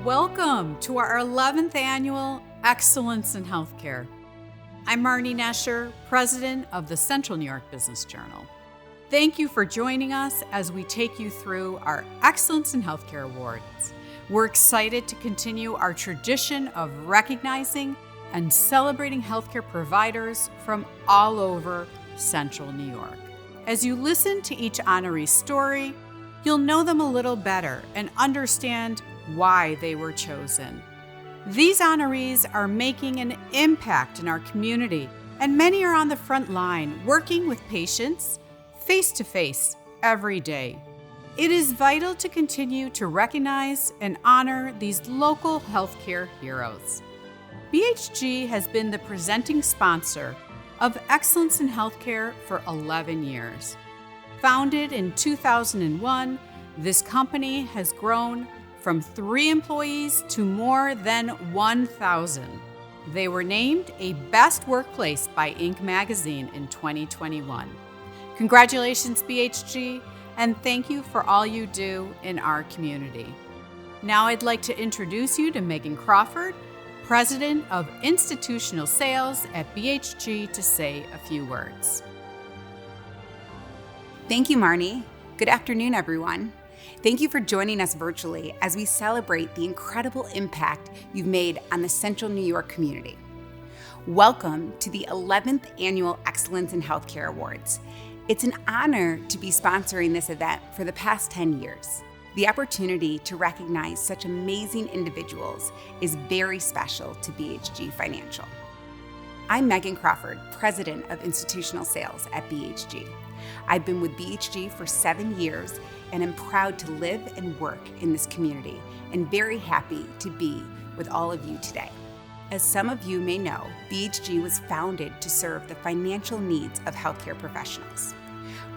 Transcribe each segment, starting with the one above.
Welcome to our 11th annual Excellence in Healthcare. I'm Marnie Nesher, president of the Central New York Business Journal. Thank you for joining us as we take you through our Excellence in Healthcare Awards. We're excited to continue our tradition of recognizing and celebrating healthcare providers from all over Central New York. As you listen to each honoree's story, you'll know them a little better and understand why they were chosen. These honorees are making an impact in our community, and many are on the front line working with patients face-to-face every day. It is vital to continue to recognize and honor these local healthcare heroes. BHG has been the presenting sponsor of Excellence in Healthcare for 11 years. Founded in 2001, this company has grown from 3 employees to more than 1,000. They were named a Best Workplace by Inc. magazine in 2021. Congratulations, BHG, and thank you for all you do in our community. Now I'd like to introduce you to Megan Crawford, President of Institutional Sales at BHG, to say a few words. Thank you, Marnie. Good afternoon, everyone. Thank you for joining us virtually as we celebrate the incredible impact you've made on the Central New York community. Welcome to the 11th Annual Excellence in Healthcare Awards. It's an honor to be sponsoring this event for the past 10 years. The opportunity to recognize such amazing individuals is very special to BHG Financial. I'm Megan Crawford, President of Institutional Sales at BHG. I've been with BHG for 7 years and am proud to live and work in this community and very happy to be with all of you today. As some of you may know, BHG was founded to serve the financial needs of healthcare professionals.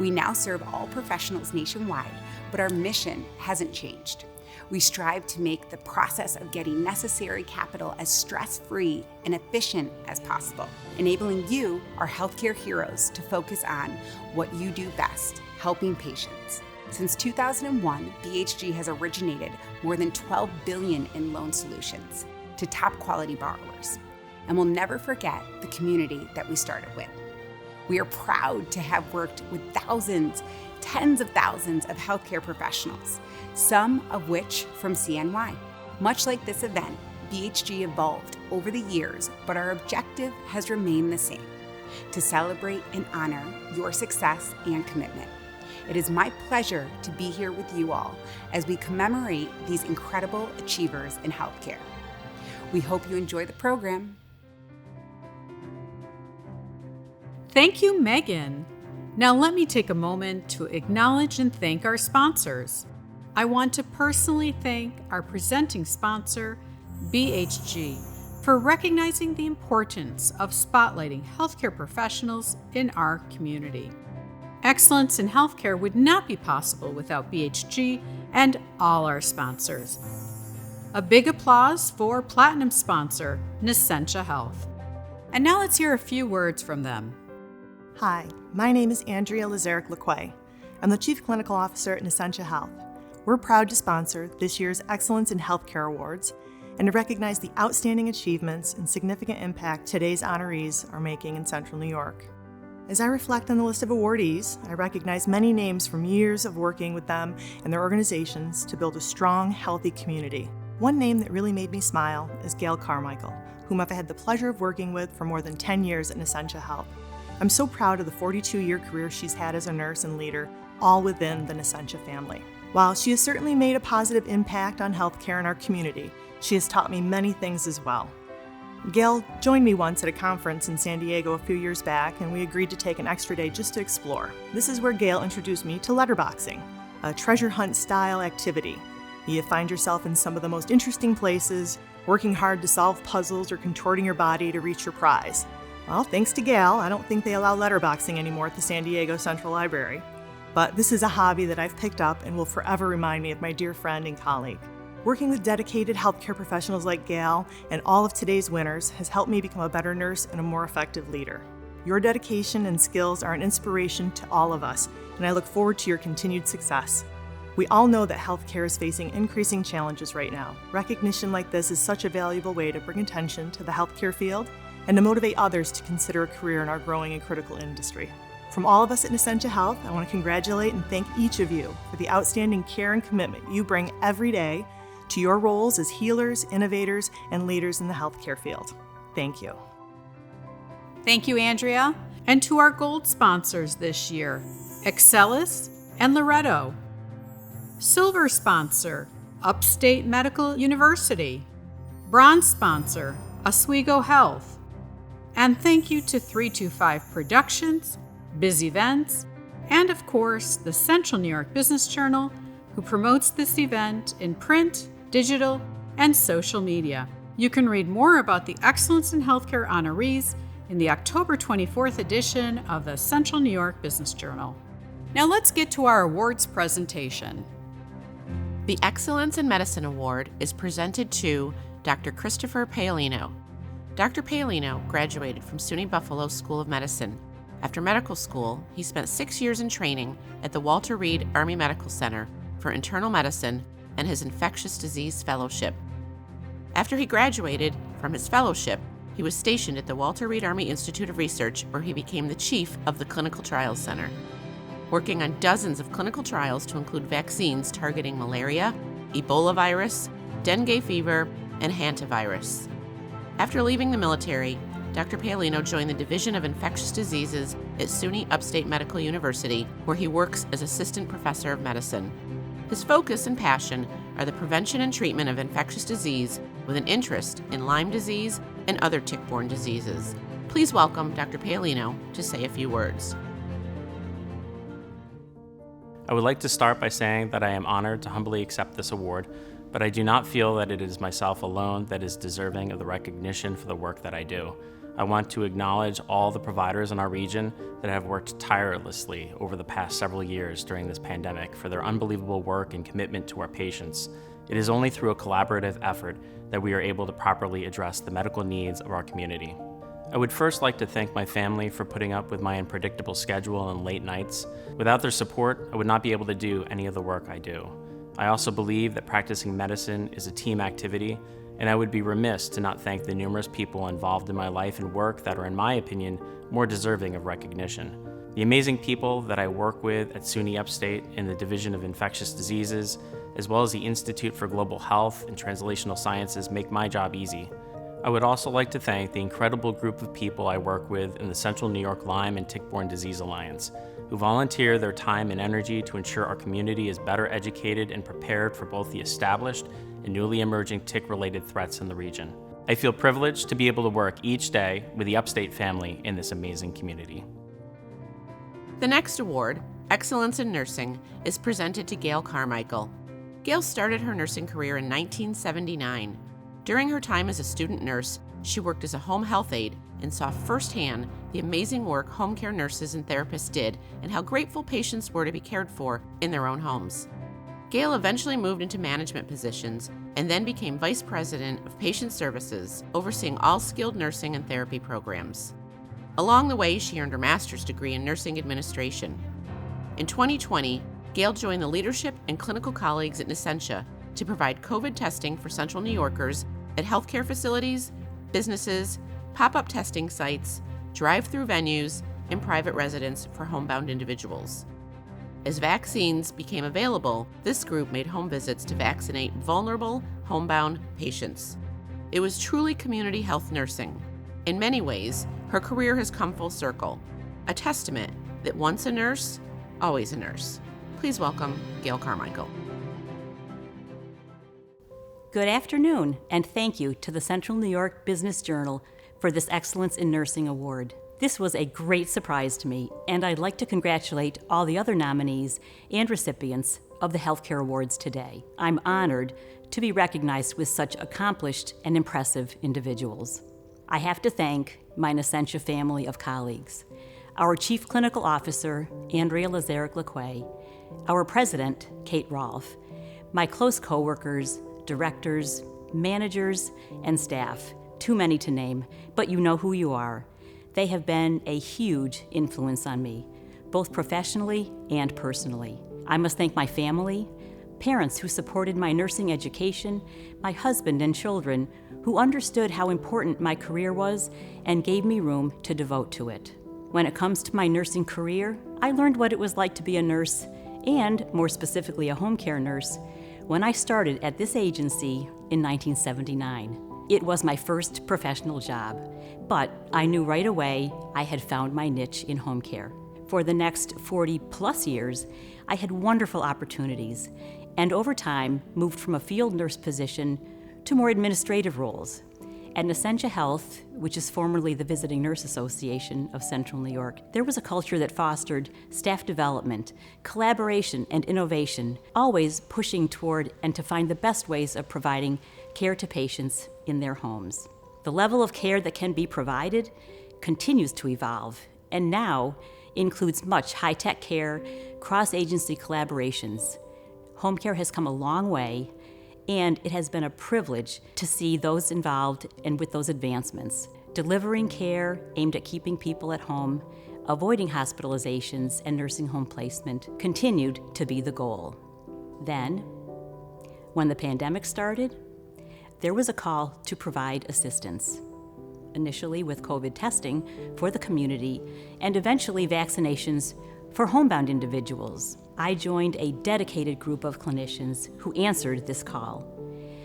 We now serve all professionals nationwide, but our mission hasn't changed. We strive to make the process of getting necessary capital as stress-free and efficient as possible, enabling you, our healthcare heroes, to focus on what you do best, helping patients. Since 2001, BHG has originated more than $12 billion in loan solutions to top quality borrowers, and we'll never forget the community that we started with. We are proud to have worked with thousands, tens of thousands of healthcare professionals, some of which from CNY. Much like this event, BHG evolved over the years, but our objective has remained the same: to celebrate and honor your success and commitment. It is my pleasure to be here with you all as we commemorate these incredible achievers in healthcare. We hope you enjoy the program. Thank you, Megan. Now let me take a moment to acknowledge and thank our sponsors. I want to personally thank our presenting sponsor, BHG, for recognizing the importance of spotlighting healthcare professionals in our community. Excellence in healthcare would not be possible without BHG and all our sponsors. A big applause for Platinum sponsor, Nescentia Health. And now let's hear a few words from them. Hi, my name is Andrea Lazarick-Laquay. I'm the Chief Clinical Officer at Nescentia Health. We're proud to sponsor this year's Excellence in Healthcare Awards and to recognize the outstanding achievements and significant impact today's honorees are making in Central New York. As I reflect on the list of awardees, I recognize many names from years of working with them and their organizations to build a strong, healthy community. One name that really made me smile is Gail Carmichael, whom I've had the pleasure of working with for more than 10 years at Nescentia Health. I'm so proud of the 42-year career she's had as a nurse and leader, all within the Nescentia family. While she has certainly made a positive impact on healthcare in our community, she has taught me many things as well. Gail joined me once at a conference in San Diego a few years back, and we agreed to take an extra day just to explore. This is where Gail introduced me to letterboxing, a treasure hunt style activity. You find yourself in some of the most interesting places, working hard to solve puzzles or contorting your body to reach your prize. Well, thanks to Gail, I don't think they allow letterboxing anymore at the San Diego Central Library. But this is a hobby that I've picked up and will forever remind me of my dear friend and colleague. Working with dedicated healthcare professionals like Gail and all of today's winners has helped me become a better nurse and a more effective leader. Your dedication and skills are an inspiration to all of us, and I look forward to your continued success. We all know that healthcare is facing increasing challenges right now. Recognition like this is such a valuable way to bring attention to the healthcare field and to motivate others to consider a career in our growing and critical industry. From all of us at Essentia Health, I want to congratulate and thank each of you for the outstanding care and commitment you bring every day to your roles as healers, innovators, and leaders in the healthcare field. Thank you. Thank you, Andrea. And to our gold sponsors this year, Excellis and Loretto. Silver sponsor, Upstate Medical University. Bronze sponsor, Oswego Health. And thank you to 325 Productions, Biz Events, and of course, the Central New York Business Journal, who promotes this event in print, digital, and social media. You can read more about the Excellence in Healthcare honorees in the October 24th edition of the Central New York Business Journal. Now let's get to our awards presentation. The Excellence in Medicine Award is presented to Dr. Christopher Paolino. Dr. Paolino graduated from SUNY Buffalo School of Medicine. After medical school, he spent 6 years in training at the Walter Reed Army Medical Center for Internal Medicine and his Infectious Disease Fellowship. After he graduated from his fellowship, he was stationed at the Walter Reed Army Institute of Research, where he became the chief of the Clinical Trials Center, working on dozens of clinical trials to include vaccines targeting malaria, Ebola virus, dengue fever, and hantavirus. After leaving the military, Dr. Paolino joined the Division of Infectious Diseases at SUNY Upstate Medical University, where he works as Assistant Professor of Medicine. His focus and passion are the prevention and treatment of infectious disease with an interest in Lyme disease and other tick-borne diseases. Please welcome Dr. Paolino to say a few words. I would like to start by saying that I am honored to humbly accept this award, but I do not feel that it is myself alone that is deserving of the recognition for the work that I do. I want to acknowledge all the providers in our region that have worked tirelessly over the past several years during this pandemic for their unbelievable work and commitment to our patients. It is only through a collaborative effort that we are able to properly address the medical needs of our community. I would first like to thank my family for putting up with my unpredictable schedule and late nights. Without their support, I would not be able to do any of the work I do. I also believe that practicing medicine is a team activity, and I would be remiss to not thank the numerous people involved in my life and work that are, in my opinion, more deserving of recognition. The amazing people that I work with at SUNY Upstate in the Division of Infectious Diseases, as well as the Institute for Global Health and Translational Sciences, make my job easy. I would also like to thank the incredible group of people I work with in the Central New York Lyme and Tick-Borne Disease Alliance, who volunteer their time and energy to ensure our community is better educated and prepared for both the established and newly emerging tick-related threats in the region. I feel privileged to be able to work each day with the Upstate family in this amazing community. The next award, Excellence in Nursing, is presented to Gail Carmichael. Gail started her nursing career in 1979. During her time as a student nurse, she worked as a home health aide and saw firsthand the amazing work home care nurses and therapists did and how grateful patients were to be cared for in their own homes. Gail eventually moved into management positions and then became Vice President of Patient Services, overseeing all skilled nursing and therapy programs. Along the way, she earned her master's degree in nursing administration. In 2020, Gail joined the leadership and clinical colleagues at Essentia to provide COVID testing for Central New Yorkers at healthcare facilities, businesses, pop-up testing sites, drive-through venues, and private residence for homebound individuals. As vaccines became available, this group made home visits to vaccinate vulnerable, homebound patients. It was truly community health nursing. In many ways, her career has come full circle, a testament that once a nurse, always a nurse. Please welcome Gail Carmichael. Good afternoon, and thank you to the Central New York Business Journal for this Excellence in Nursing Award. This was a great surprise to me, and I'd like to congratulate all the other nominees and recipients of the Healthcare Awards today. I'm honored to be recognized with such accomplished and impressive individuals. I have to thank my Essentia family of colleagues, our Chief Clinical Officer, Andrea Lazarick-Lacquet, our President, Kate Rolfe, my close coworkers, directors, managers, and staff, too many to name, but you know who you are. They have been a huge influence on me, both professionally and personally. I must thank my family, parents who supported my nursing education, my husband and children who understood how important my career was and gave me room to devote to it. When it comes to my nursing career, I learned what it was like to be a nurse, and more specifically a home care nurse, when I started at this agency in 1979. It was my first professional job, but I knew right away I had found my niche in home care. For the next 40 plus years, I had wonderful opportunities, and over time moved from a field nurse position to more administrative roles. At Essentia Health, which is formerly the Visiting Nurse Association of Central New York, there was a culture that fostered staff development, collaboration, and innovation, always pushing toward and to find the best ways of providing care to patients in their homes. The level of care that can be provided continues to evolve, and now includes much high-tech care, cross-agency collaborations. Home care has come a long way, and it has been a privilege to see those involved and with those advancements. Delivering care aimed at keeping people at home, avoiding hospitalizations and nursing home placement continued to be the goal. Then, when the pandemic started, there was a call to provide assistance. Initially with COVID testing for the community and eventually vaccinations for homebound individuals. I joined a dedicated group of clinicians who answered this call.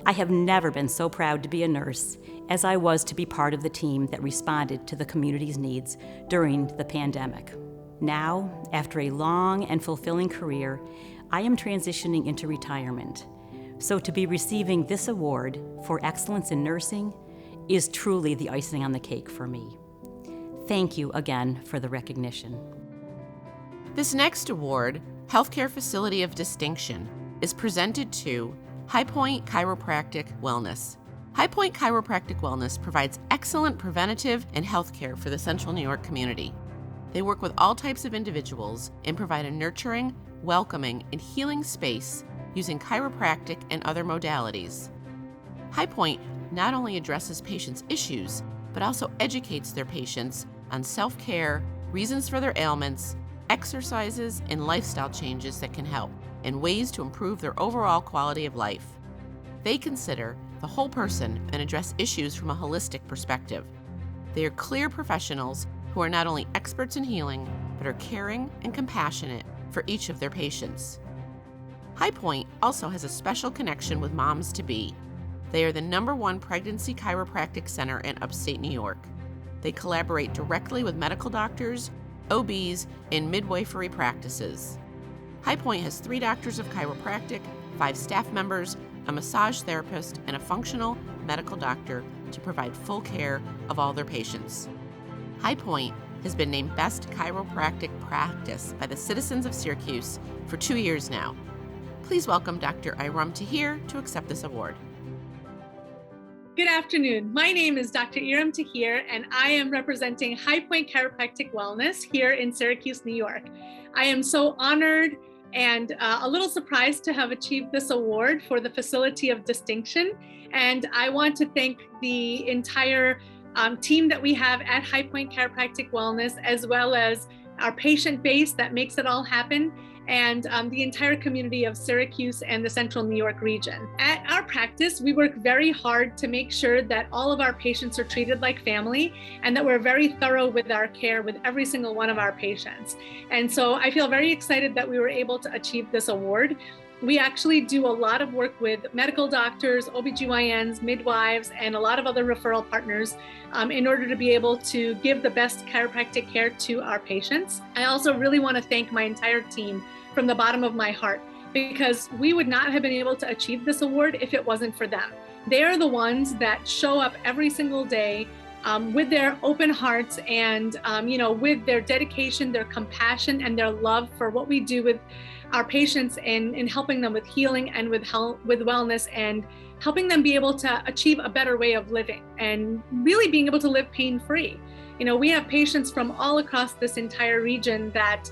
I have never been so proud to be a nurse as I was to be part of the team that responded to the community's needs during the pandemic. Now, after a long and fulfilling career, I am transitioning into retirement. So to be receiving this award for excellence in nursing is truly the icing on the cake for me. Thank you again for the recognition. This next award, Healthcare Facility of Distinction, is presented to High Point Chiropractic Wellness. High Point Chiropractic Wellness provides excellent preventative and health care for the Central New York community. They work with all types of individuals and provide a nurturing, welcoming, and healing space using chiropractic and other modalities. High Point not only addresses patients' issues, but also educates their patients on self-care, reasons for their ailments, exercises, and lifestyle changes that can help, and ways to improve their overall quality of life. They consider the whole person and address issues from a holistic perspective. They are clear professionals who are not only experts in healing, but are caring and compassionate for each of their patients. High Point also has a special connection with moms-to-be. They are the #1 pregnancy chiropractic center in upstate New York. They collaborate directly with medical doctors, OBs, and midwifery practices. High Point has 3 doctors of chiropractic, 5 staff members, a massage therapist, and a functional medical doctor to provide full care of all their patients. High Point has been named Best Chiropractic Practice by the citizens of Syracuse for 2 years now. Please welcome Dr. Iram Tahir to accept this award. Good afternoon. My name is Dr. Iram Tahir, and I am representing High Point Chiropractic Wellness here in Syracuse, New York. I am so honored and a little surprised to have achieved this award for the Facility of Distinction. And I want to thank the entire team that we have at High Point Chiropractic Wellness, as well as our patient base that makes it all happen, and the entire community of Syracuse and the Central New York region. At our practice, we work very hard to make sure that all of our patients are treated like family and that we're very thorough with our care with every single one of our patients. And so I feel very excited that we were able to achieve this award. We actually do a lot of work with medical doctors, OBGYNs, midwives, and a lot of other referral partners in order to be able to give the best chiropractic care to our patients. I also really want to thank my entire team from the bottom of my heart, because we would not have been able to achieve this award if it wasn't for them. They are the ones that show up every single day with their open hearts and with their dedication, their compassion, and their love for what we do with our patients in helping them with healing and with wellness, and helping them be able to achieve a better way of living and really being able to live pain-free. We have patients from all across this entire region that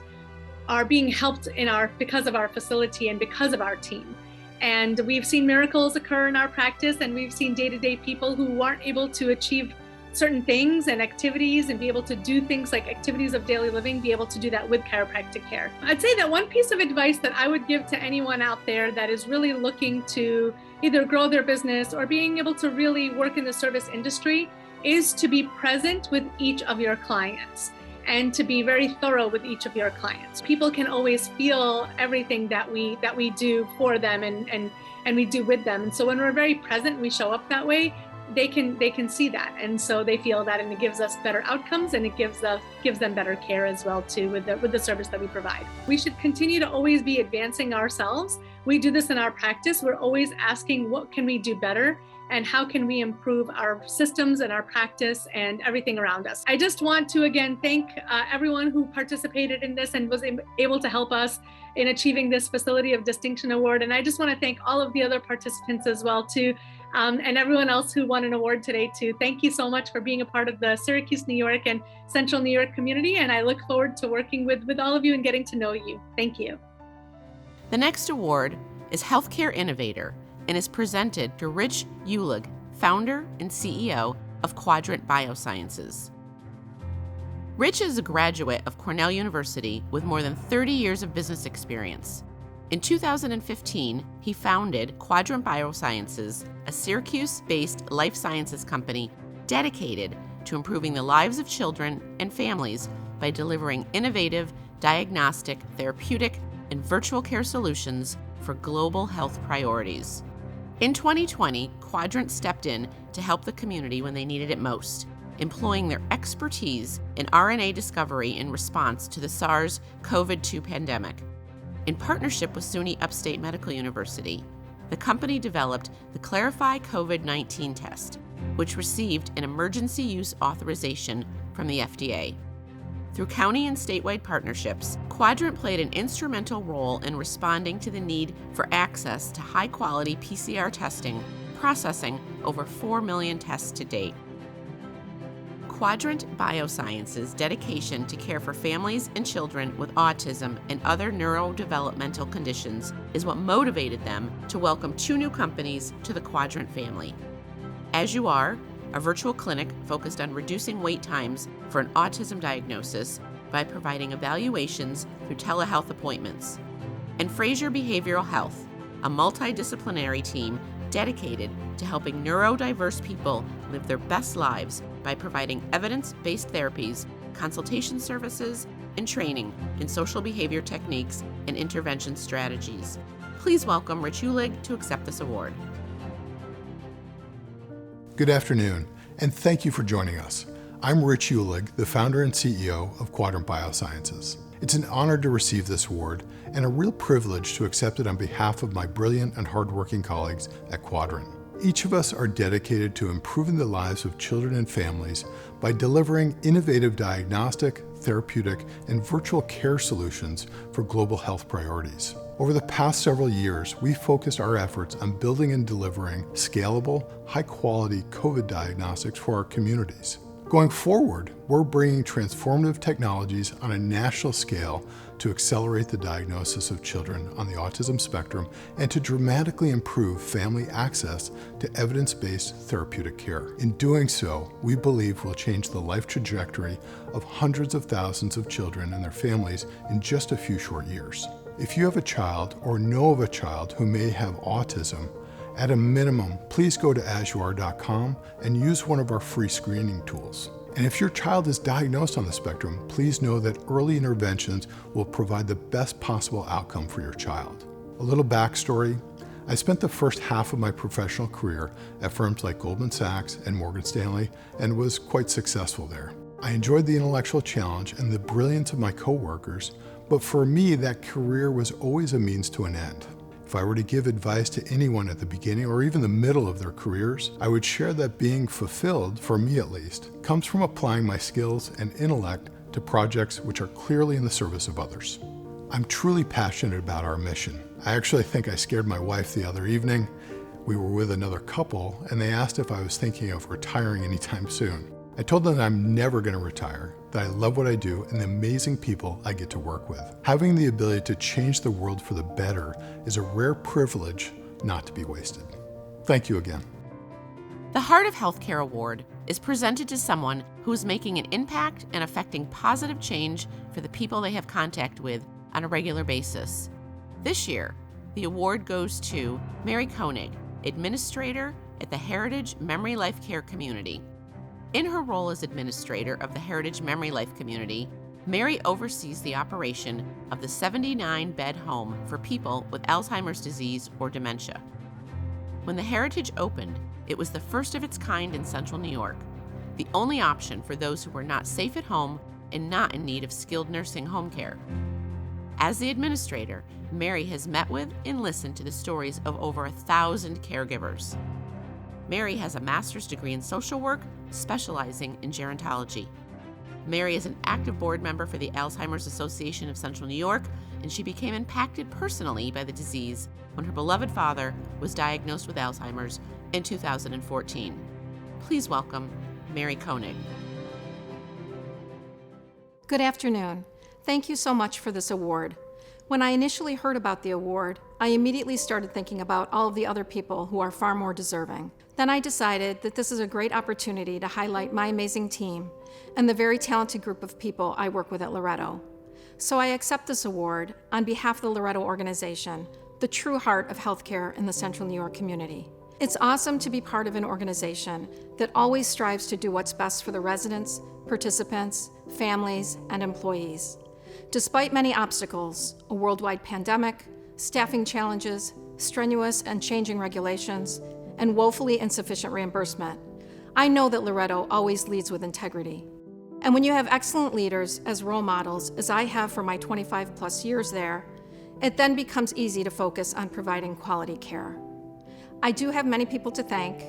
are being helped because of our facility and because of our team. And we've seen miracles occur in our practice, and we've seen day-to-day people who aren't able to achieve certain things and activities and be able to do things like activities of daily living, be able to do that with chiropractic care. I'd say that one piece of advice that I would give to anyone out there that is really looking to either grow their business or being able to really work in the service industry is to be present with each of your clients and to be very thorough with each of your clients. People can always feel everything that we do for them and we do with them. And so when we're very present, we show up that way, they can see that, and so they feel that, and it gives us better outcomes, and it gives them better care as well too with the service that we provide. We should continue to always be advancing ourselves. We do this in our practice. We're always asking, what can we do better, and how can we improve our systems and our practice and everything around us. I just want to again thank everyone who participated in this and was able to help us in achieving this Facility of Distinction Award. And I just want to thank all of the other participants as well too, and everyone else who won an award today too. Thank you so much for being a part of the Syracuse, New York and Central New York community. And I look forward to working with all of you and getting to know you. Thank you. The next award is Healthcare Innovator and is presented to Rich Uhlig, founder and CEO of Quadrant Biosciences. Rich is a graduate of Cornell University with more than 30 years of business experience. In 2015, he founded Quadrant Biosciences, a Syracuse-based life sciences company dedicated to improving the lives of children and families by delivering innovative diagnostic, therapeutic, and virtual care solutions for global health priorities. In 2020, Quadrant stepped in to help the community when they needed it most, employing their expertise in RNA discovery in response to the SARS-CoV-2 pandemic. In partnership with SUNY Upstate Medical University, the company developed the Clarify COVID-19 test, which received an emergency use authorization from the FDA. Through county and statewide partnerships, Quadrant played an instrumental role in responding to the need for access to high-quality PCR testing, processing over 4 million tests to date. Quadrant Biosciences' dedication to care for families and children with autism and other neurodevelopmental conditions is what motivated them to welcome 2 new companies to the Quadrant family. As You Are, a virtual clinic focused on reducing wait times for an autism diagnosis by providing evaluations through telehealth appointments. And Fraser Behavioral Health, a multidisciplinary team dedicated to helping neurodiverse people live their best lives by providing evidence-based therapies, consultation services, and training in social behavior techniques and intervention strategies. Please welcome Rich Uhlig to accept this award. Good afternoon, and thank you for joining us. I'm Rich Uhlig, the founder and CEO of Quadrant Biosciences. It's an honor to receive this award and a real privilege to accept it on behalf of my brilliant and hardworking colleagues at Quadrant. Each of us are dedicated to improving the lives of children and families by delivering innovative diagnostic, therapeutic, and virtual care solutions for global health priorities. Over the past several years, we've focused our efforts on building and delivering scalable, high-quality COVID diagnostics for our communities. Going forward, we're bringing transformative technologies on a national scale to accelerate the diagnosis of children on the autism spectrum and to dramatically improve family access to evidence-based therapeutic care. In doing so, we believe we'll change the life trajectory of hundreds of thousands of children and their families in just a few short years. If you have a child or know of a child who may have autism, at a minimum, please go to asyouare.com and use one of our free screening tools. And if your child is diagnosed on the spectrum, please know that early interventions will provide the best possible outcome for your child. A little backstory: I spent the first half of my professional career at firms like Goldman Sachs and Morgan Stanley and was quite successful there. I enjoyed the intellectual challenge and the brilliance of my coworkers, but for me, that career was always a means to an end. If I were to give advice to anyone at the beginning or even the middle of their careers, I would share that being fulfilled, for me at least, comes from applying my skills and intellect to projects which are clearly in the service of others. I'm truly passionate about our mission. I actually think I scared my wife the other evening. We were with another couple and they asked if I was thinking of retiring anytime soon. I told them that I'm never going to retire, that I love what I do and the amazing people I get to work with. Having the ability to change the world for the better is a rare privilege not to be wasted. Thank you again. The Heart of Healthcare Award is presented to someone who is making an impact and affecting positive change for the people they have contact with on a regular basis. This year, the award goes to Mary Koenig, Administrator at the Heritage Memory Life Care Community. In her role as Administrator of the Heritage Memory Life Community, Mary oversees the operation of the 79-bed home for people with Alzheimer's disease or dementia. When the Heritage opened, it was the first of its kind in Central New York, the only option for those who were not safe at home and not in need of skilled nursing home care. As the administrator, Mary has met with and listened to the stories of over 1,000 caregivers. Mary has a master's degree in social work, specializing in gerontology. Mary is an active board member for the Alzheimer's Association of Central New York, and she became impacted personally by the disease when her beloved father was diagnosed with Alzheimer's in 2014. Please welcome Mary Koenig. Good afternoon. Thank you so much for this award. When I initially heard about the award, I immediately started thinking about all of the other people who are far more deserving. Then I decided that this is a great opportunity to highlight my amazing team and the very talented group of people I work with at Loretto. So I accept this award on behalf of the Loretto organization, the true heart of healthcare in the Central New York community. It's awesome to be part of an organization that always strives to do what's best for the residents, participants, families, and employees. Despite many obstacles, a worldwide pandemic, staffing challenges, strenuous and changing regulations, and woefully insufficient reimbursement, I know that Loretto always leads with integrity. And when you have excellent leaders as role models, as I have for my 25+ years there, it then becomes easy to focus on providing quality care. I do have many people to thank.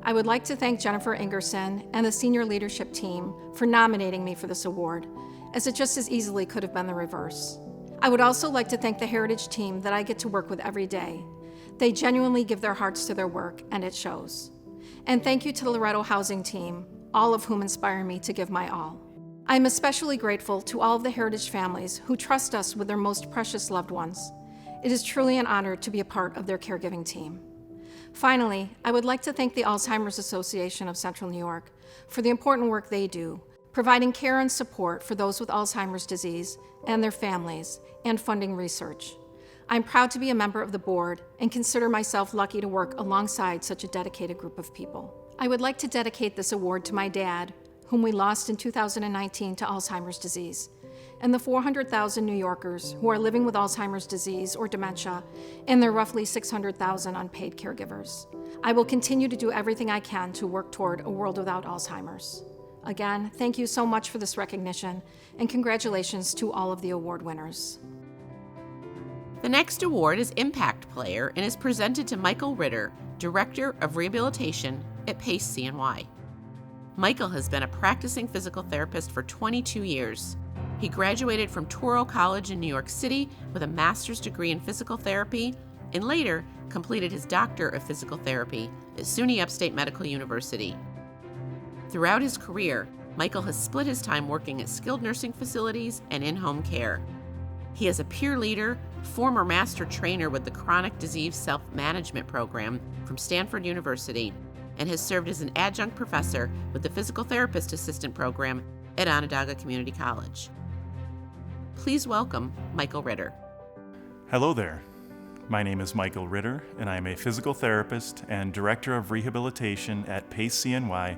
I would like to thank Jennifer Ingerson and the senior leadership team for nominating me for this award, as it just as easily could have been the reverse. I would also like to thank the Heritage team that I get to work with every day. They genuinely give their hearts to their work, and it shows. And thank you to the Loretto Housing team, all of whom inspire me to give my all. I am especially grateful to all of the Heritage families who trust us with their most precious loved ones. It is truly an honor to be a part of their caregiving team. Finally, I would like to thank the Alzheimer's Association of Central New York for the important work they do, providing care and support for those with Alzheimer's disease and their families, and funding research. I'm proud to be a member of the board and consider myself lucky to work alongside such a dedicated group of people. I would like to dedicate this award to my dad, whom we lost in 2019 to Alzheimer's disease, and the 400,000 New Yorkers who are living with Alzheimer's disease or dementia, and their roughly 600,000 unpaid caregivers. I will continue to do everything I can to work toward a world without Alzheimer's. Again, thank you so much for this recognition, and congratulations to all of the award winners. The next award is Impact Player and is presented to Michael Ritter, Director of Rehabilitation at PACE CNY. Michael has been a practicing physical therapist for 22 years. He graduated from Touro College in New York City with a master's degree in physical therapy and later completed his Doctor of Physical Therapy at SUNY Upstate Medical University. Throughout his career, Michael has split his time working at skilled nursing facilities and in-home care. He is a peer leader, former master trainer with the Chronic Disease Self-Management Program from Stanford University, and has served as an adjunct professor with the Physical Therapist Assistant Program at Onondaga Community College. Please welcome Michael Ritter. Hello there. My name is Michael Ritter, and I am a physical therapist and Director of Rehabilitation at PACE CNY,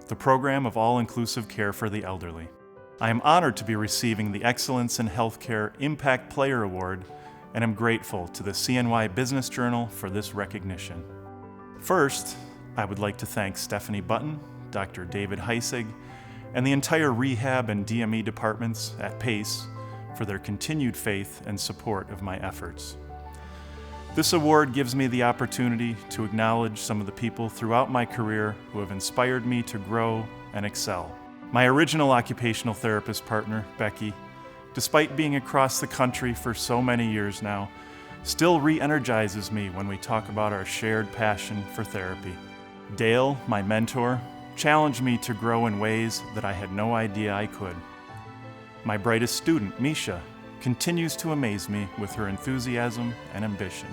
the program of all-inclusive care for the elderly. I am honored to be receiving the Excellence in Healthcare Impact Player Award, and am grateful to the CNY Business Journal for this recognition. First, I would like to thank Stephanie Button, Dr. David Heisig, and the entire rehab and DME departments at PACE for their continued faith and support of my efforts. This award gives me the opportunity to acknowledge some of the people throughout my career who have inspired me to grow and excel. My original occupational therapist partner, Becky, despite being across the country for so many years now, still re-energizes me when we talk about our shared passion for therapy. Dale, my mentor, challenged me to grow in ways that I had no idea I could. My brightest student, Misha, continues to amaze me with her enthusiasm and ambition.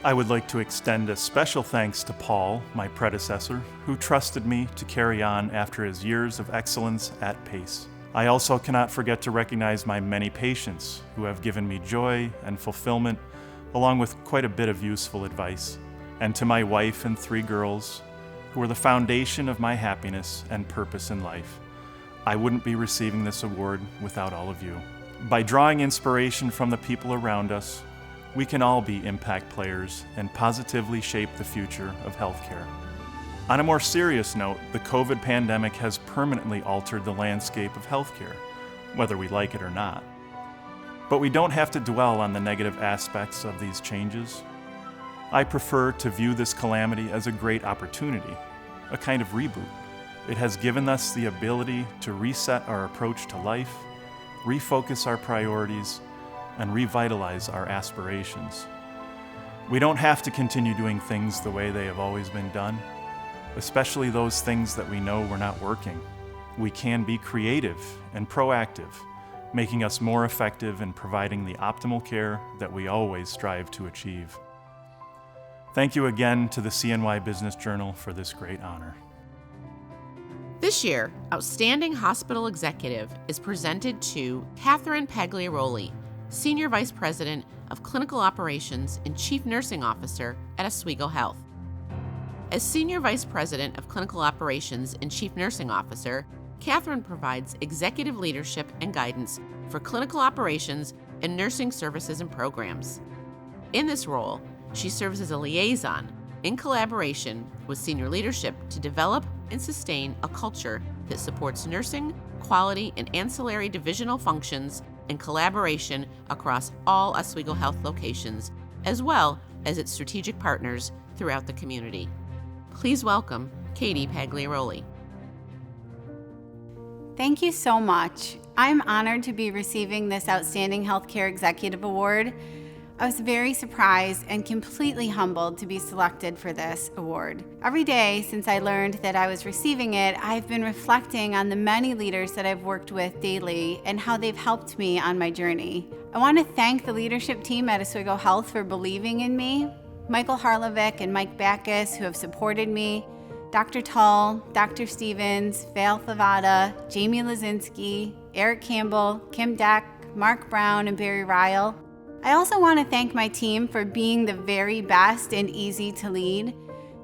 I would like to extend a special thanks to Paul, my predecessor, who trusted me to carry on after his years of excellence at PACE. I also cannot forget to recognize my many patients who have given me joy and fulfillment, along with quite a bit of useful advice. And to my wife and 3 girls, who are the foundation of my happiness and purpose in life. I wouldn't be receiving this award without all of you. By drawing inspiration from the people around us, we can all be impact players and positively shape the future of healthcare. On a more serious note, the COVID pandemic has permanently altered the landscape of healthcare, whether we like it or not. But we don't have to dwell on the negative aspects of these changes. I prefer to view this calamity as a great opportunity, a kind of reboot. It has given us the ability to reset our approach to life, refocus our priorities, and revitalize our aspirations. We don't have to continue doing things the way they have always been done, especially those things that we know were not working. We can be creative and proactive, making us more effective in providing the optimal care that we always strive to achieve. Thank you again to the CNY Business Journal for this great honor. This year, Outstanding Hospital Executive is presented to Catherine Pagliaroli, Senior Vice President of Clinical Operations and Chief Nursing Officer at Oswego Health. As Senior Vice President of Clinical Operations and Chief Nursing Officer, Catherine provides executive leadership and guidance for clinical operations and nursing services and programs. In this role, she serves as a liaison in collaboration with senior leadership to develop and sustain a culture that supports nursing, quality, and ancillary divisional functions and collaboration across all Oswego Health locations, as well as its strategic partners throughout the community. Please welcome Katie Pagliaroli. Thank you so much. I'm honored to be receiving this Outstanding Healthcare Executive Award. I was very surprised and completely humbled to be selected for this award. Every day since I learned that I was receiving it, I've been reflecting on the many leaders that I've worked with daily and how they've helped me on my journey. I want to thank the leadership team at Oswego Health for believing in me, Michael Harlovic and Mike Backus, who have supported me, Dr. Tull, Dr. Stevens, Val Favada, Jamie Lazinski, Eric Campbell, Kim Deck, Mark Brown, and Barry Ryle. I also want to thank my team for being the very best and easy to lead.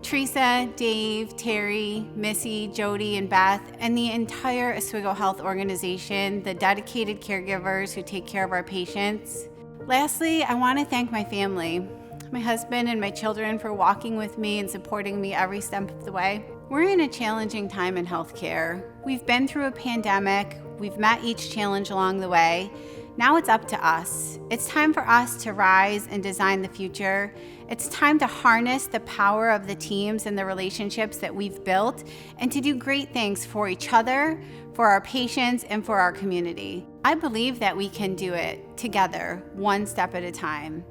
Teresa, Dave, Terry, Missy, Jody, and Beth, and the entire Oswego Health organization, the dedicated caregivers who take care of our patients. Lastly, I want to thank my family, my husband and my children, for walking with me and supporting me every step of the way. We're in a challenging time in healthcare. We've been through a pandemic. We've met each challenge along the way. Now it's up to us. It's time for us to rise and design the future. It's time to harness the power of the teams and the relationships that we've built and to do great things for each other, for our patients, and for our community. I believe that we can do it together, one step at a time.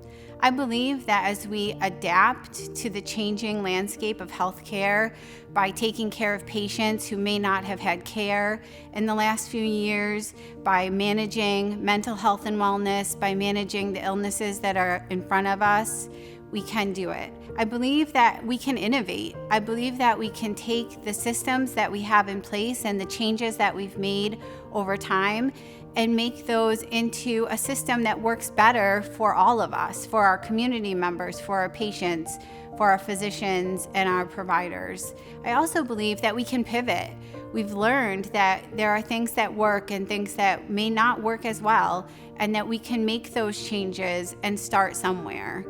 I believe that as we adapt to the changing landscape of healthcare by taking care of patients who may not have had care in the last few years, by managing mental health and wellness, by managing the illnesses that are in front of us, we can do it. I believe that we can innovate. I believe that we can take the systems that we have in place and the changes that we've made over time and make those into a system that works better for all of us, for our community members, for our patients, for our physicians, and our providers. I also believe that we can pivot. We've learned that there are things that work and things that may not work as well, and that we can make those changes and start somewhere.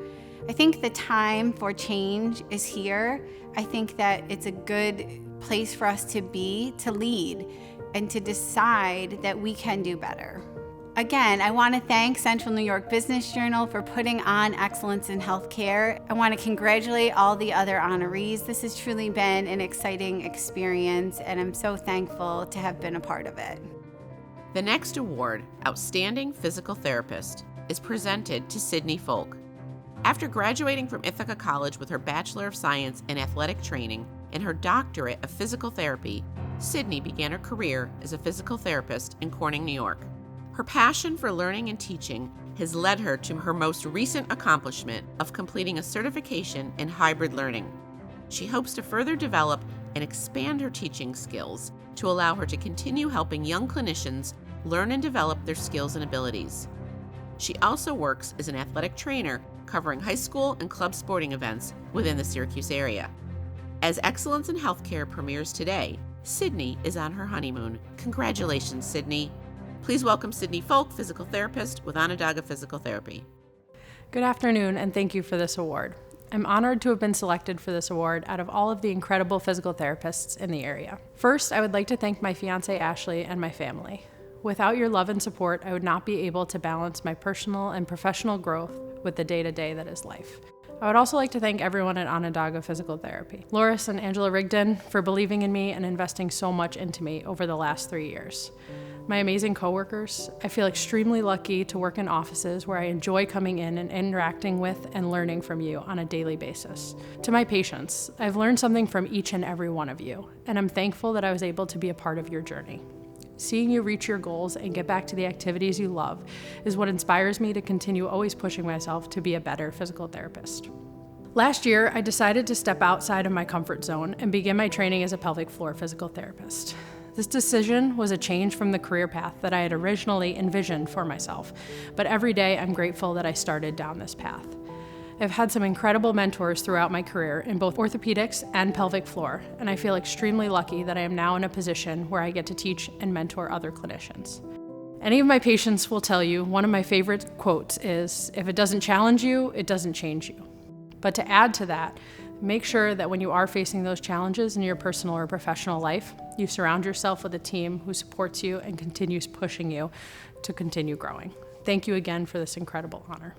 I think the time for change is here. I think that it's a good place for us to be, to lead, and to decide that we can do better. Again, I want to thank Central New York Business Journal for putting on Excellence in Healthcare. I want to congratulate all the other honorees. This has truly been an exciting experience, and I'm so thankful to have been a part of it. The next award, Outstanding Physical Therapist, is presented to Sydney Folk. After graduating from Ithaca College with her Bachelor of Science in Athletic Training and her Doctorate of Physical Therapy, Sydney began her career as a physical therapist in Corning, New York. Her passion for learning and teaching has led her to her most recent accomplishment of completing a certification in hybrid learning. She hopes to further develop and expand her teaching skills to allow her to continue helping young clinicians learn and develop their skills and abilities. She also works as an athletic trainer covering high school and club sporting events within the Syracuse area. As Excellence in Healthcare premieres today, Sydney is on her honeymoon. Congratulations, Sydney. Please welcome Sydney Folk, physical therapist with Onondaga Physical Therapy. Good afternoon, and thank you for this award. I'm honored to have been selected for this award out of all of the incredible physical therapists in the area. First, I would like to thank my fiance Ashley and my family. Without your love and support, I would not be able to balance my personal and professional growth with the day-to-day that is life. I would also like to thank everyone at Onondaga Physical Therapy, Loris and Angela Rigdon, for believing in me and investing so much into me over the last 3 years. My amazing coworkers, I feel extremely lucky to work in offices where I enjoy coming in and interacting with and learning from you on a daily basis. To my patients, I've learned something from each and every one of you, and I'm thankful that I was able to be a part of your journey. Seeing you reach your goals and get back to the activities you love is what inspires me to continue always pushing myself to be a better physical therapist. Last year, I decided to step outside of my comfort zone and begin my training as a pelvic floor physical therapist. This decision was a change from the career path that I had originally envisioned for myself, but every day I'm grateful that I started down this path. I've had some incredible mentors throughout my career in both orthopedics and pelvic floor, and I feel extremely lucky that I am now in a position where I get to teach and mentor other clinicians. Any of my patients will tell you one of my favorite quotes is, "If it doesn't challenge you, it doesn't change you." But to add to that, make sure that when you are facing those challenges in your personal or professional life, you surround yourself with a team who supports you and continues pushing you to continue growing. Thank you again for this incredible honor.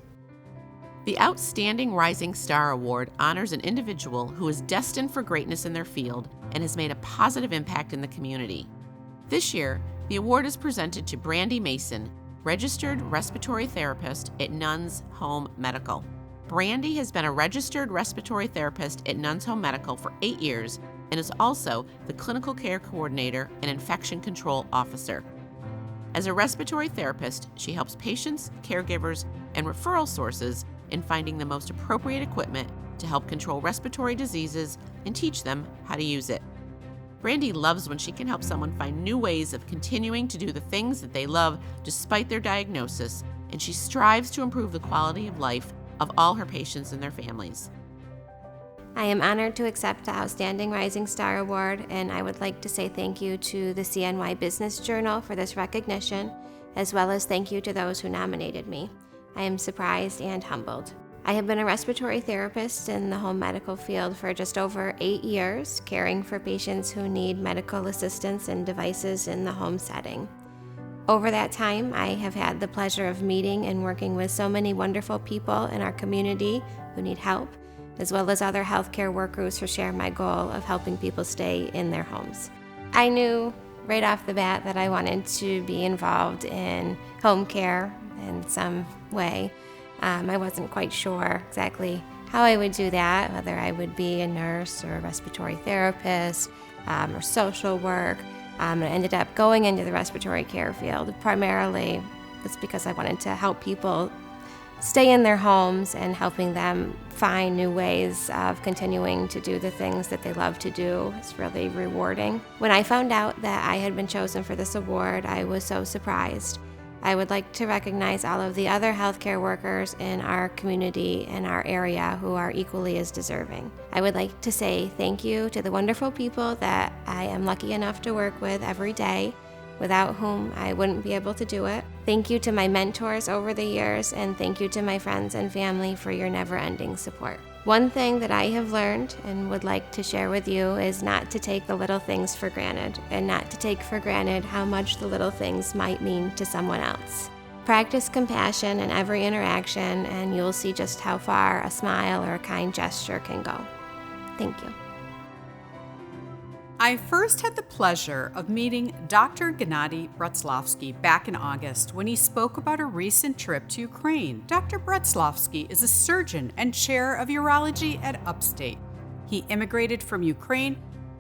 The Outstanding Rising Star Award honors an individual who is destined for greatness in their field and has made a positive impact in the community. This year, the award is presented to Brandy Mason, registered respiratory therapist at Nuns Home Medical. Brandy has been a registered respiratory therapist at Nuns Home Medical for 8 years and is also the clinical care coordinator and infection control officer. As a respiratory therapist, she helps patients, caregivers, and referral sources in finding the most appropriate equipment to help control respiratory diseases and teach them how to use it. Brandy loves when she can help someone find new ways of continuing to do the things that they love despite their diagnosis, and she strives to improve the quality of life of all her patients and their families. I am honored to accept the Outstanding Rising Star Award, and I would like to say thank you to the CNY Business Journal for this recognition, as well as thank you to those who nominated me. I am surprised and humbled. I have been a respiratory therapist in the home medical field for just over 8 years, caring for patients who need medical assistance and devices in the home setting. Over that time, I have had the pleasure of meeting and working with so many wonderful people in our community who need help, as well as other healthcare workers who share my goal of helping people stay in their homes. I knew right off the bat that I wanted to be involved in home care in some way. I wasn't quite sure exactly how I would do that, whether I would be a nurse or a respiratory therapist or social work. I ended up going into the respiratory care field. Primarily, it's because I wanted to help people stay in their homes and helping them find new ways of continuing to do the things that they love to do. It's really rewarding. When I found out that I had been chosen for this award, I was so surprised. I would like to recognize all of the other healthcare workers in our community and our area who are equally as deserving. I would like to say thank you to the wonderful people that I am lucky enough to work with every day, without whom I wouldn't be able to do it. Thank you to my mentors over the years, and thank you to my friends and family for your never-ending support. One thing that I have learned and would like to share with you is not to take the little things for granted, and not to take for granted how much the little things might mean to someone else. Practice compassion in every interaction, and you'll see just how far a smile or a kind gesture can go. Thank you. I first had the pleasure of meeting Dr. Gennady Bretslovsky back in August when he spoke about a recent trip to Ukraine. Dr. Bretslovsky is a surgeon and chair of urology at Upstate. He immigrated from Ukraine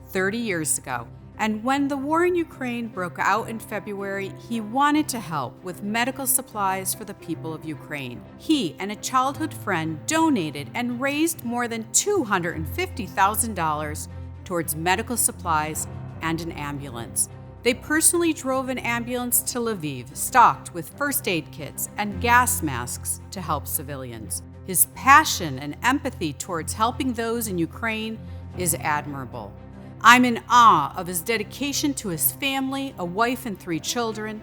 30 years ago And when the war in Ukraine broke out in February, he wanted to help with medical supplies for the people of Ukraine. He and a childhood friend donated and raised more than $250,000 towards medical supplies and an ambulance. They personally drove an ambulance to Lviv, stocked with first aid kits and gas masks to help civilians. His passion and empathy towards helping those in Ukraine is admirable. I'm in awe of his dedication to his family, a wife and 3 children,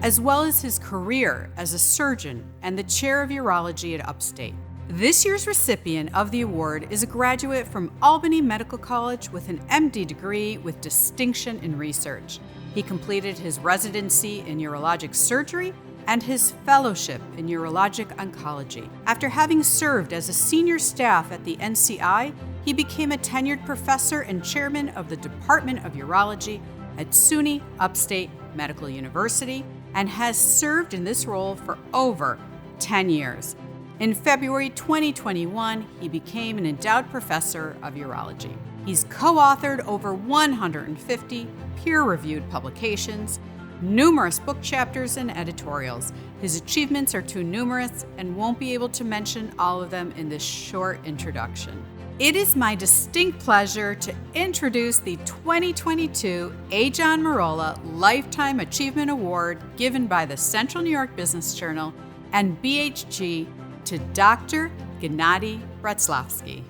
as well as his career as a surgeon and the chair of urology at Upstate. This year's recipient of the award is a graduate from Albany Medical College with an MD degree with distinction in research. He completed his residency in urologic surgery and his fellowship in urologic oncology. After having served as a senior staff at the NCI, he became a tenured professor and chairman of the Department of Urology at SUNY Upstate Medical University and has served in this role for over 10 years. In February 2021, he became an endowed professor of urology. He's co-authored over 150 peer-reviewed publications, numerous book chapters and editorials. His achievements are too numerous and won't be able to mention all of them in this short introduction. It is my distinct pleasure to introduce the 2022 A. John Merola Lifetime Achievement Award given by the Central New York Business Journal and BHG to Dr. Gennady Bratzlavsky.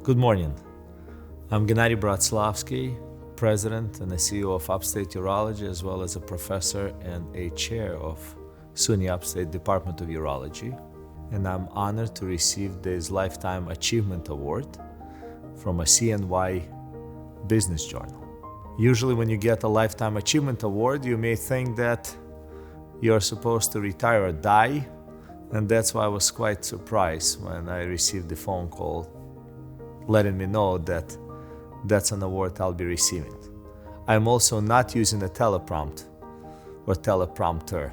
Good morning. I'm Gennady Bratzlavsky, President and the CEO of Upstate Urology, as well as a professor and a chair of SUNY Upstate Department of Urology. And I'm honored to receive this Lifetime Achievement Award from a CNY Business Journal. Usually when you get a Lifetime Achievement Award, you may think that you're supposed to retire or die. And that's why I was quite surprised when I received the phone call letting me know that that's an award I'll be receiving. I'm also not using a teleprompt or teleprompter.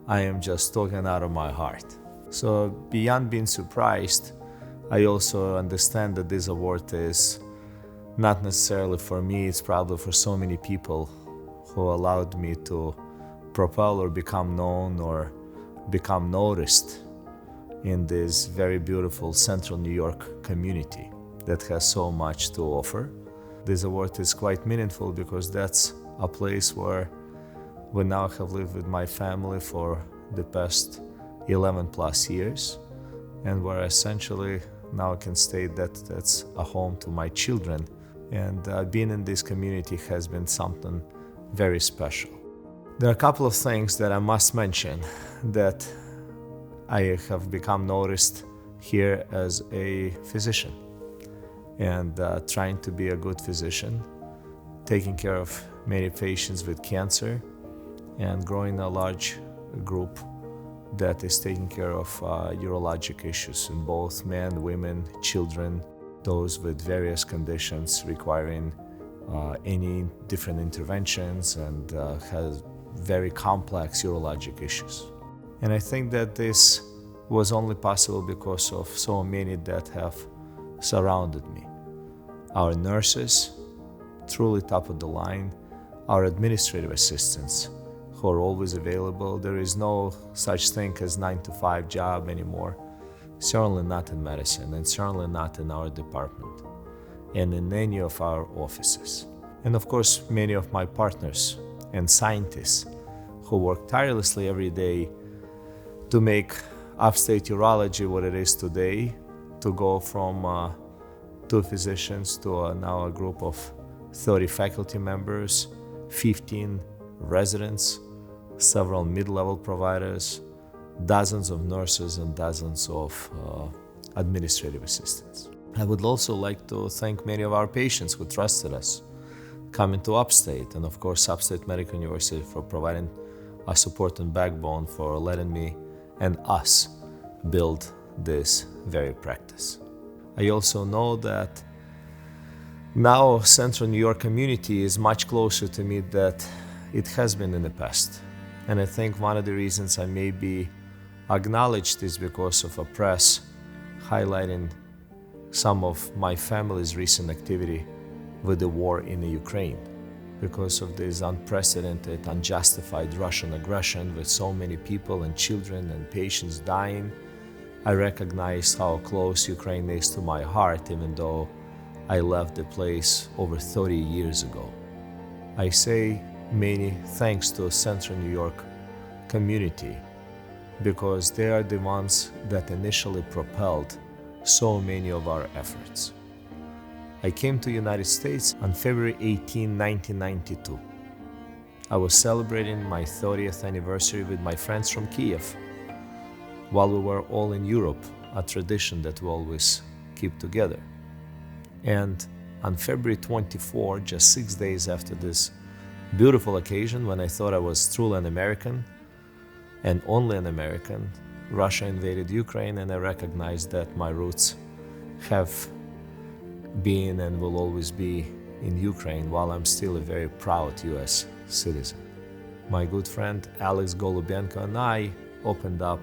I am just talking out of my heart. So beyond being surprised, I also understand that this award is not necessarily for me, it's probably for so many people who allowed me to propel or become known or become noticed in this very beautiful Central New York community that has so much to offer. This award is quite meaningful because that's a place where we now have lived with my family for the past 11 plus years, and where essentially now I can state that that's a home to my children. And being in this community has been something very special. There are a couple of things that I must mention that I have become noticed here as a physician and trying to be a good physician, taking care of many patients with cancer and growing a large group that is taking care of urologic issues in both men, women, children, those with various conditions requiring any different interventions and has very complex urologic issues. And I think that this was only possible because of so many that have surrounded me. Our nurses, truly top of the line, our administrative assistants who are always available. There is no such thing as 9-to-5 job anymore. Certainly not in medicine, and certainly not in our department, and in any of our offices. And of course, many of my partners and scientists who work tirelessly every day to make Upstate Urology what it is today, to go from 2 physicians to now a group of 30 faculty members, 15 residents, several mid-level providers, dozens of nurses and dozens of administrative assistants. I would also like to thank many of our patients who trusted us coming to Upstate, and of course Upstate Medical University for providing a support and backbone for letting me and us build this very practice. I also know that now Central New York community is much closer to me than it has been in the past. And I think one of the reasons I may be acknowledged is because of a press highlighting some of my family's recent activity with the war in the Ukraine. Because of this unprecedented, unjustified Russian aggression with so many people and children and patients dying, I recognize how close Ukraine is to my heart, even though I left the place over 30 years ago. I say many thanks to Central New York community, because they are the ones that initially propelled so many of our efforts. I came to the United States on February 18, 1992. I was celebrating my 30th anniversary with my friends from Kiev, while we were all in Europe, a tradition that we always keep together. And on February 24, just 6 days after this beautiful occasion, when I thought I was truly an American, and only an American, Russia invaded Ukraine, and I recognized that my roots have been and will always be in Ukraine, while I'm still a very proud US citizen. My good friend Alex Golubenko and I opened up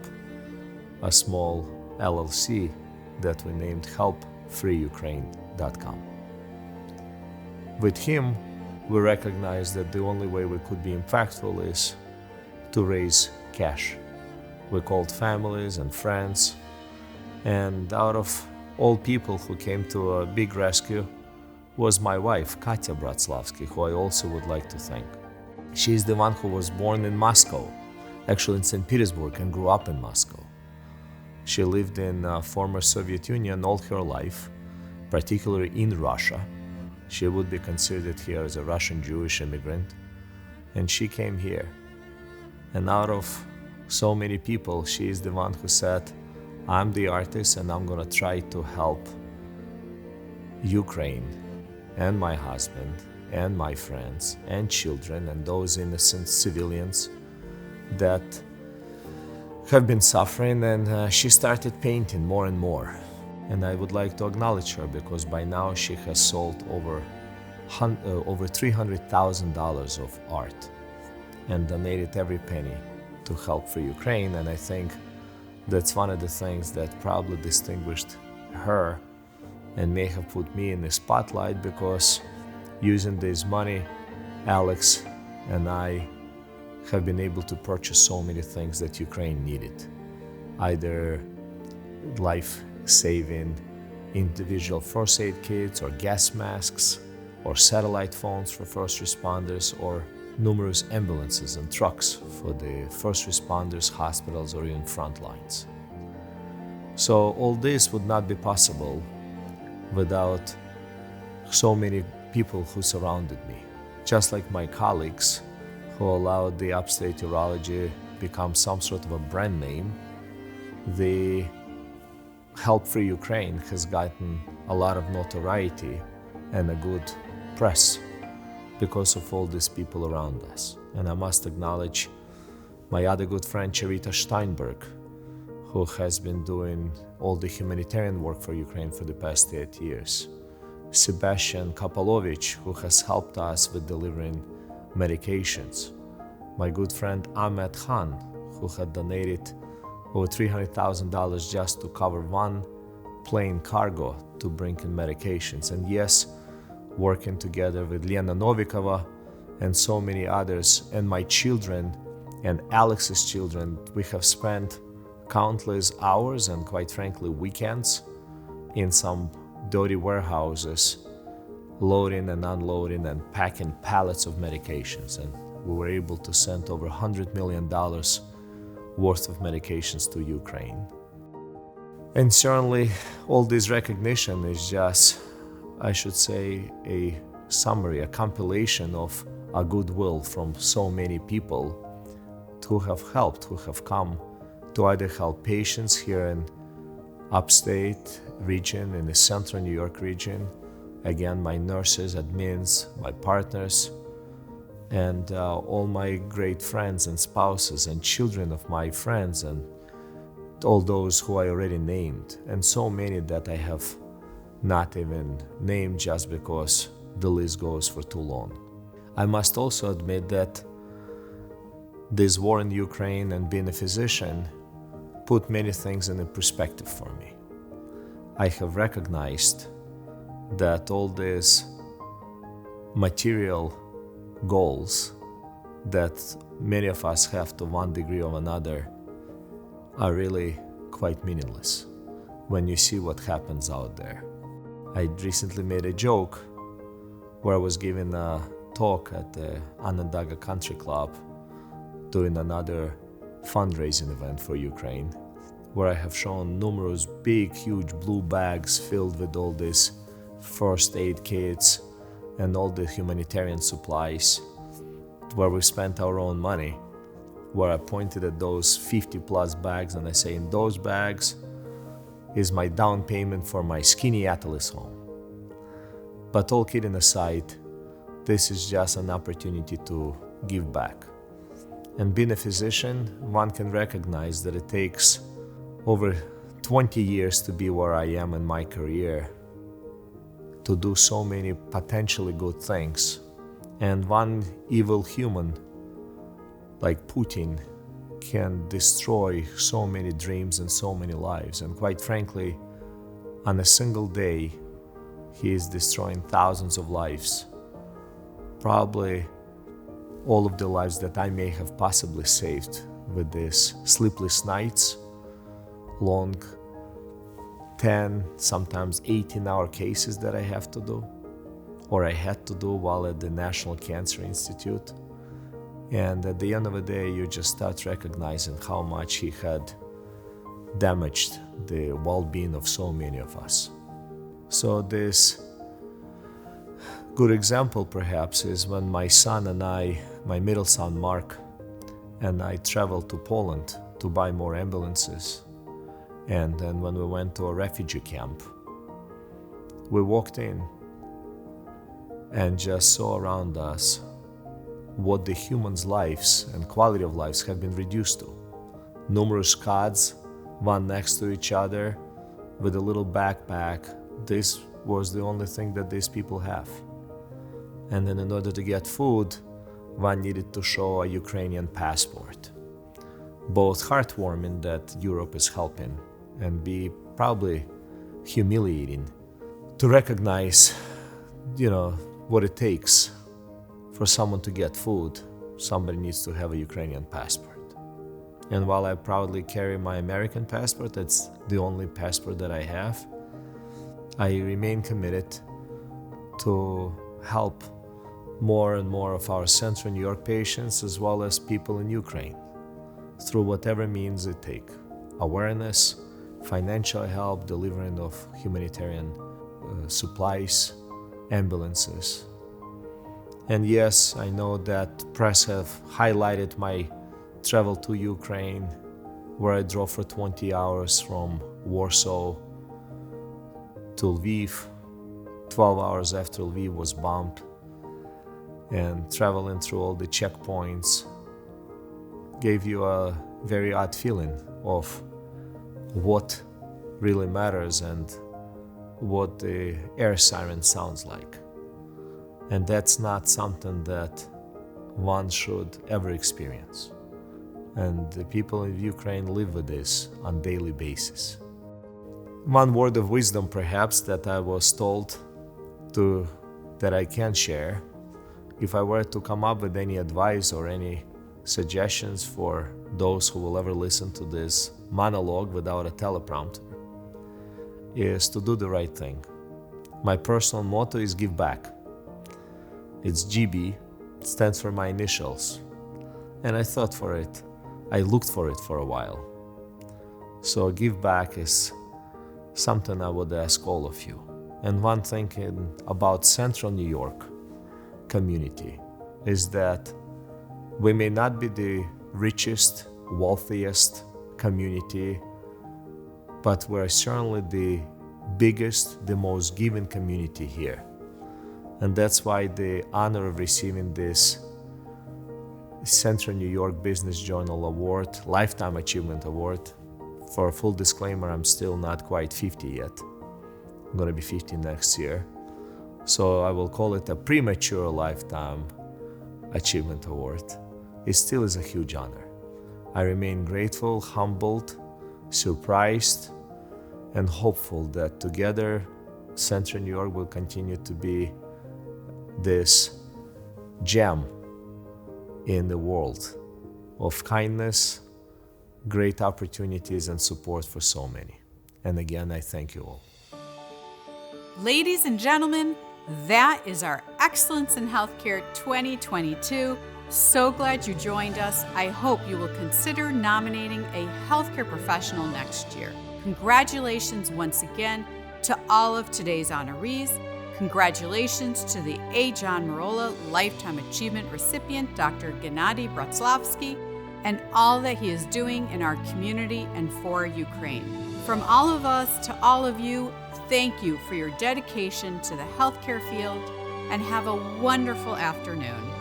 a small LLC that we named HelpFreeUkraine.com. With him, we recognized that the only way we could be impactful is to raise cash. We called families and friends, and out of all people who came to a big rescue was my wife, Katya Bratslavsky, who I also would like to thank. She's the one who was born in Moscow, actually in St. Petersburg, and grew up in Moscow. She lived in former Soviet Union all her life, particularly in Russia. She would be considered here as a Russian Jewish immigrant, and she came here. And out of so many people, she is the one who said, I'm the artist and I'm gonna try to help Ukraine and my husband and my friends and children and those innocent civilians that have been suffering. And she started painting more and more. And I would like to acknowledge her, because by now she has sold over $300,000 of art and donated every penny to Help Free Ukraine. And I think that's one of the things that probably distinguished her and may have put me in the spotlight, because using this money, Alex and I have been able to purchase so many things that Ukraine needed. Either life-saving individual first aid kits, or gas masks, or satellite phones for first responders, or numerous ambulances and trucks for the first responders, hospitals, or even front lines. So all this would not be possible without so many people who surrounded me. Just like my colleagues who allowed the Upstate Urology become some sort of a brand name, the Help Free Ukraine has gotten a lot of notoriety and a good press because of all these people around us. And I must acknowledge my other good friend Charita Steinberg, who has been doing all the humanitarian work for Ukraine for the past 8 years. Sebastian Kapalovich, who has helped us with delivering medications. My good friend Ahmed Khan, who had donated over $300,000 just to cover one plane cargo to bring in medications. And yes, working together with Lena Novikova and so many others, and my children and Alex's children, we have spent countless hours and, quite frankly, weekends in some dirty warehouses, loading and unloading and packing pallets of medications. And we were able to send over $100 million worth of medications to Ukraine. And certainly all this recognition is just, I should say, a summary, a compilation of a goodwill from so many people who have helped, who have come to either help patients here in upstate region, in the central New York region. Again, my nurses, admins, my partners, and all my great friends and spouses and children of my friends, and all those who I already named, and so many that I have not even named just because the list goes for too long. I must also admit that this war in Ukraine and being a physician put many things in perspective for me. I have recognized that all these material goals that many of us have to one degree or another are really quite meaningless when you see what happens out there. I recently made a joke where I was giving a talk at the Onondaga Country Club doing another fundraising event for Ukraine, where I have shown numerous big, huge blue bags filled with all these first aid kits and all the humanitarian supplies, where we spent our own money, where I pointed at those 50 plus bags and I say, in those bags is my down payment for my skinny Atlas home. But all kidding aside, this is just an opportunity to give back. And being a physician, one can recognize that it takes over 20 years to be where I am in my career, to do so many potentially good things. And one evil human like Putin can destroy so many dreams and so many lives. And quite frankly, on a single day, he is destroying thousands of lives. Probably all of the lives that I may have possibly saved with these sleepless nights, long 10, sometimes 18-hour cases that I have to do, or I had to do while at the National Cancer Institute. And at the end of the day, you just start recognizing how much he had damaged the well-being of so many of us. So this good example perhaps is when my son and I, my middle son Mark, and I traveled to Poland to buy more ambulances. And then when we went to a refugee camp, we walked in and just saw around us what the humans' lives and quality of lives have been reduced to. Numerous cots, one next to each other, with a little backpack. This was the only thing that these people have. And then in order to get food, one needed to show a Ukrainian passport. Both heartwarming that Europe is helping and be probably humiliating to recognize, what it takes for someone to get food. Somebody needs to have a Ukrainian passport. And while I proudly carry my American passport, that's the only passport that I have, I remain committed to help more and more of our Central New York patients as well as people in Ukraine through whatever means it takes. Awareness, financial help, delivering of humanitarian supplies, ambulances. And yes, I know that press have highlighted my travel to Ukraine, where I drove for 20 hours from Warsaw to Lviv, 12 hours after Lviv was bombed, and traveling through all the checkpoints gave you a very odd feeling of what really matters and what the air siren sounds like. And that's not something that one should ever experience. And the people of Ukraine live with this on a daily basis. One word of wisdom perhaps that I was told that I can share, if I were to come up with any advice or any suggestions for those who will ever listen to this monologue without a teleprompter, is to do the right thing. My personal motto is give back. It's GB, it stands for my initials. And I thought for it, I looked for it for a while. So give back is something I would ask all of you. And one thing about Central New York community is that we may not be the richest, wealthiest community, but we're certainly the biggest, the most giving community here. And that's why the honor of receiving this Central New York Business Journal Award, Lifetime Achievement Award. For a full disclaimer, I'm still not quite 50 yet. I'm gonna be 50 next year. So I will call it a premature Lifetime Achievement Award. It still is a huge honor. I remain grateful, humbled, surprised, and hopeful that together Central New York will continue to be this gem in the world of kindness, great opportunities, and support for so many. And again, I thank you all. Ladies and gentlemen, that is our Excellence in Healthcare 2022. So glad you joined us. I hope you will consider nominating a healthcare professional next year. Congratulations once again to all of today's honorees. Congratulations to the A. John Merola Lifetime Achievement recipient, Dr. Gennady Brotoslavsky, and all that he is doing in our community and for Ukraine. From all of us to all of you, thank you for your dedication to the healthcare field, and have a wonderful afternoon.